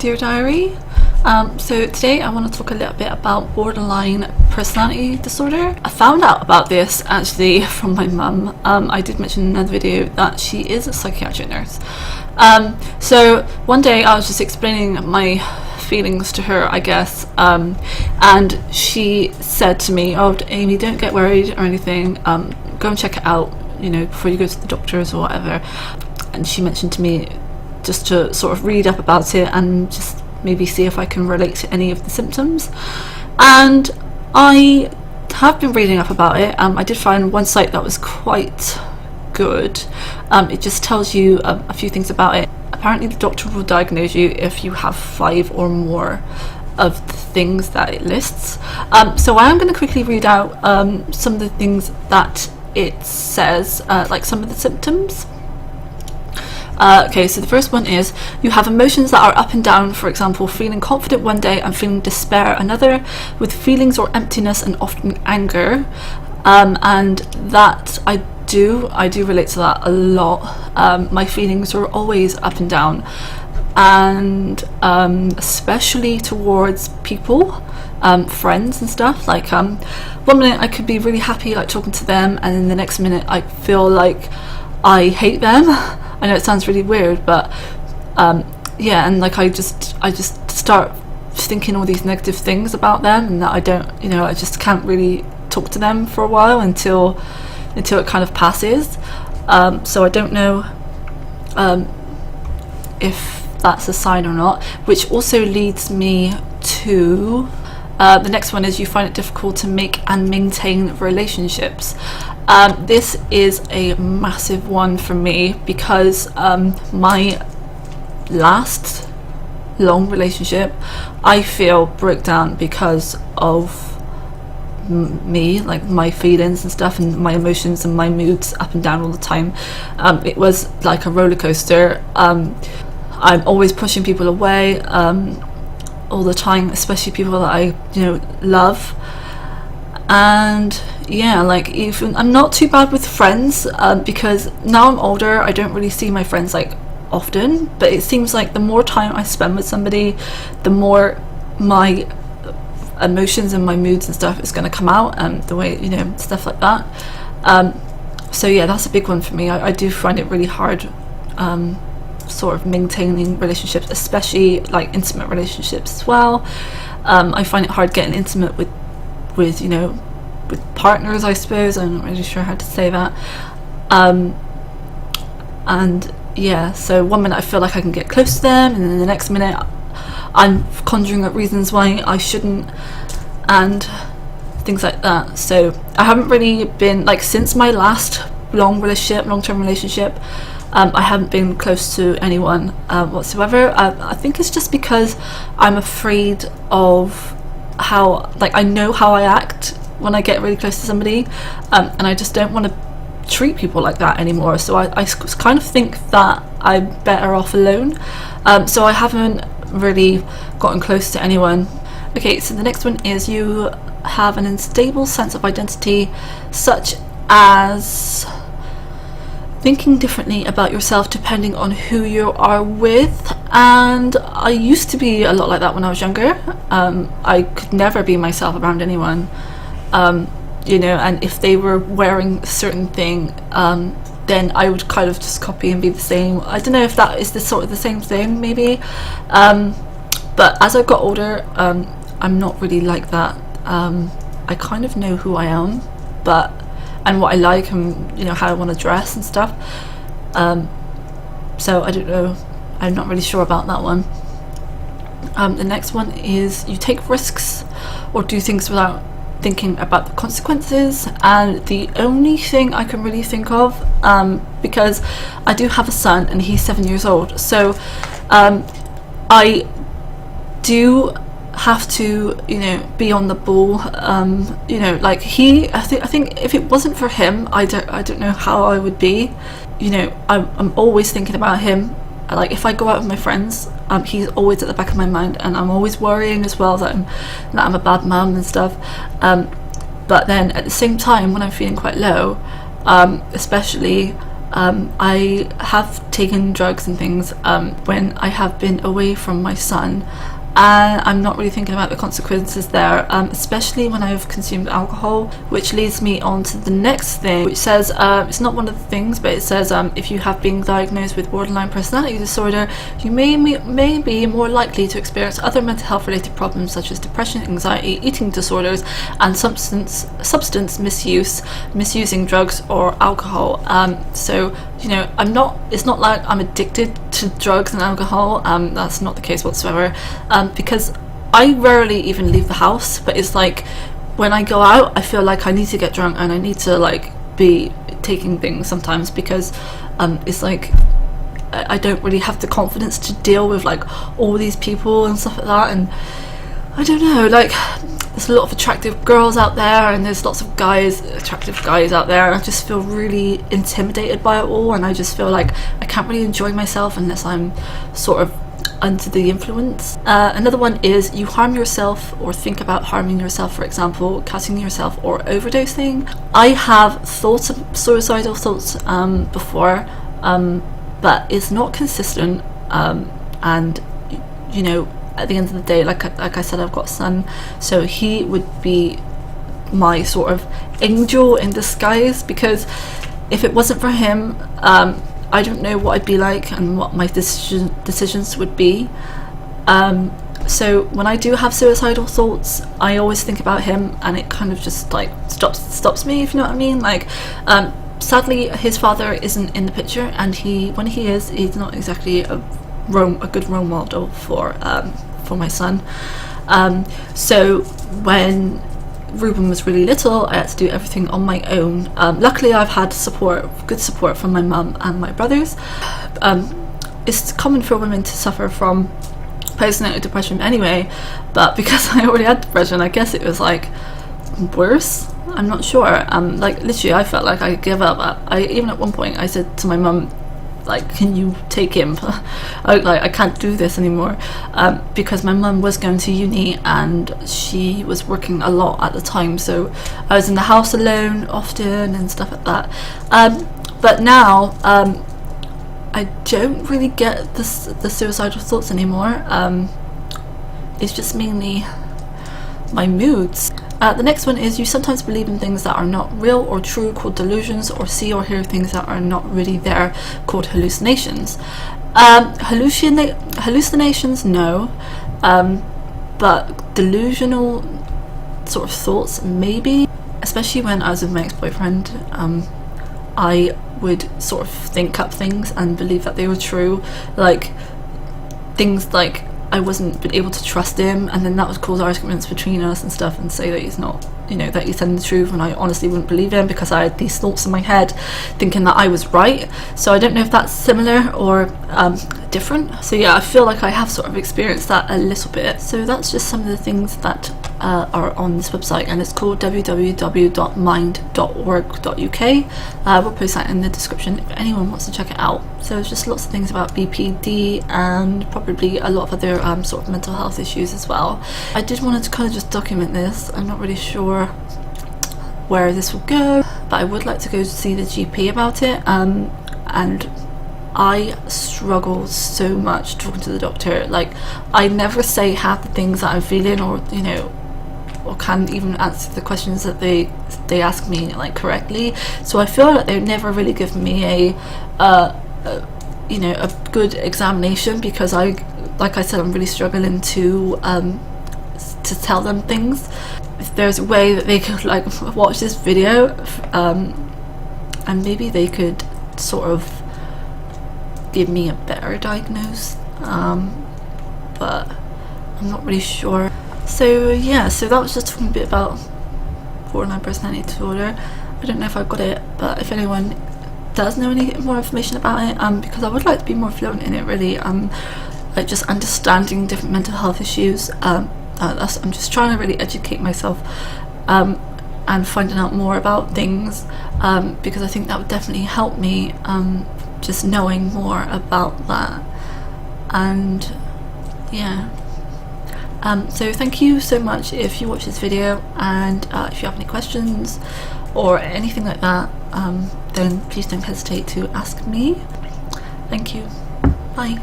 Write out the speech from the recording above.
Dear Diary. So today I want to talk a little bit about borderline personality disorder. I found out about this actually from my mum. I did mention in another video that she is a psychiatric nurse. So one day I was just explaining my feelings to her, I guess, and she said to me, "Oh, Amy, don't get worried or anything. Go and check it out, before you go to the doctors or whatever." And she mentioned to me just to sort of read up about it and just maybe see if I can relate to any of the symptoms. And I have been reading up about it. I did find one site that was quite good. It just tells you a few things about it. Apparently the doctor will diagnose you if you have 5 or more of the things that it lists. So I am going to quickly read out some of the things that it says, like some of the symptoms. Okay, so the first one is you have emotions that are up and down, for example, feeling confident one day and feeling despair another, with feelings or emptiness and often anger. And that I do relate to that a lot. My feelings are always up and down, and especially towards people, friends and stuff. Like one minute I could be really happy, like talking to them, and then the next minute I feel like I hate them. I know it sounds really weird, but yeah, and like I just start thinking all these negative things about them, and that I don't, I just can't really talk to them for a while until it kind of passes. So I don't know if that's a sign or not, which also leads me to the next one is you find it difficult to make and maintain relationships. This is a massive one for me because my last long relationship, I feel, broke down because of me, like my feelings and stuff, and my emotions and my moods up and down all the time. It was like a roller coaster. I'm always pushing people away all the time, especially people that I love. And yeah, like even I'm not too bad with friends, because now I'm older, I don't really see my friends like often, but it seems like the more time I spend with somebody, the more my emotions and my moods and stuff is going to come out, and the way, stuff like that. So yeah, that's a big one for me. I do find it really hard sort of maintaining relationships, especially like intimate relationships as well. I find it hard getting intimate with partners, I suppose. I'm not really sure how to say that. And yeah, so one minute I feel like I can get close to them, and then the next minute I'm conjuring up reasons why I shouldn't, and things like that. So I haven't really been, like, since my last long-term relationship, I haven't been close to anyone whatsoever. I think it's just because I'm afraid of how, like, I know how I act when I get really close to somebody, and I just don't want to treat people like that anymore. So I kind of think that I'm better off alone. So I haven't really gotten close to anyone. Okay, so the next one is you have an unstable sense of identity, such as thinking differently about yourself depending on who you are with. And I used to be a lot like that when I was younger. I could never be myself around anyone, and if they were wearing a certain thing, then I would kind of just copy and be the same. I don't know if that is the same thing, maybe, but as I got older, I'm not really like that. I kind of know who I am, and what I like, and how I want to dress and stuff. So I don't know, I'm not really sure about that one. The next one is you take risks or do things without thinking about the consequences. And the only thing I can really think of, because I do have a son and he's 7 years old, so I do have to be on the ball. Like I think if it wasn't for him, I don't know how I would be. I'm always thinking about him. Like if I go out with my friends, he's always at the back of my mind, and I'm always worrying as well that I'm a bad mum and stuff. But then at the same time, when I'm feeling quite low, especially, I have taken drugs and things when I have been away from my son, and I'm not really thinking about the consequences there, especially when I've consumed alcohol, which leads me on to the next thing, which says, it's not one of the things, but it says if you have been diagnosed with borderline personality disorder, you may be more likely to experience other mental health related problems such as depression, anxiety, eating disorders, and substance misuse, misusing drugs or alcohol. So, you know, it's not like I'm addicted to drugs and alcohol. That's not the case whatsoever, because I rarely even leave the house, but it's like when I go out I feel like I need to get drunk and I need to like be taking things sometimes, because it's like I don't really have the confidence to deal with like all these people and stuff like that, and I don't know, like there's a lot of attractive girls out there and there's lots of attractive guys out there, and I just feel really intimidated by it all, and I just feel like I can't really enjoy myself unless I'm sort of under the influence. Another one is you harm yourself or think about harming yourself, for example, cutting yourself or overdosing. I have thoughts of suicidal thoughts before, but it's not consistent, and you know, at the end of the day, like I said, I've got a son, so he would be my sort of angel in disguise, because if it wasn't for him, I don't know what I'd be like and what my decisions would be. So when I do have suicidal thoughts, I always think about him, and it kind of just like stops me, if you know what I mean. Like sadly his father isn't in the picture, and when he is, he's not exactly a good role model for my son. So when Ruben was really little, I had to do everything on my own. Luckily I've had good support from my mum and my brothers. It's common for women to suffer from postnatal depression anyway, but because I already had depression, I guess it was like worse. I'm not sure. Like literally I felt like I gave up. Even at one point I said to my mum, like, can you take him? I can't do this anymore, because my mum was going to uni and she was working a lot at the time, so I was in the house alone often and stuff like that. But now I don't really get the suicidal thoughts anymore. It's just mainly my moods. The next one is you sometimes believe in things that are not real or true, called delusions, or see or hear things that are not really there, called hallucinations. Hallucinations, no, but delusional sort of thoughts, maybe. Especially when I was with my ex-boyfriend, I would sort of think up things and believe that they were true, like things like I wasn't able to trust him, and then that would cause arguments between us and stuff, and say that he's not, you know, that he's telling the truth, and I honestly wouldn't believe him because I had these thoughts in my head thinking that I was right. So I don't know if that's similar or different. So yeah, I feel like I have sort of experienced that a little bit. So that's just some of the things that are on this website, and it's called www.mind.org.uk. We'll post that in the description if anyone wants to check it out. So there's just lots of things about BPD and probably a lot of other sort of mental health issues as well. I did want to kind of just document this. I'm not really sure where this will go, but I would like to go see the GP about it, and I struggle so much talking to the doctor. Like, I never say half the things that I'm feeling, or you know, or can't even answer the questions that they ask me like correctly. So I feel like they've never really given me a you know, a good examination, because like I said, I'm really struggling to tell them things. If there's a way that they could like watch this video, and maybe they could sort of give me a better diagnosis, but I'm not really sure. So yeah, so that was just talking a bit about borderline personality disorder. I don't know if I got it, but if anyone does know any more information about it, because I would like to be more fluent in it really, like just understanding different mental health issues. I'm just trying to really educate myself and finding out more about things, because I think that would definitely help me, just knowing more about that. And yeah, so thank you so much if you watch this video, and if you have any questions or anything like that, then please don't hesitate to ask me. Thank you. Bye.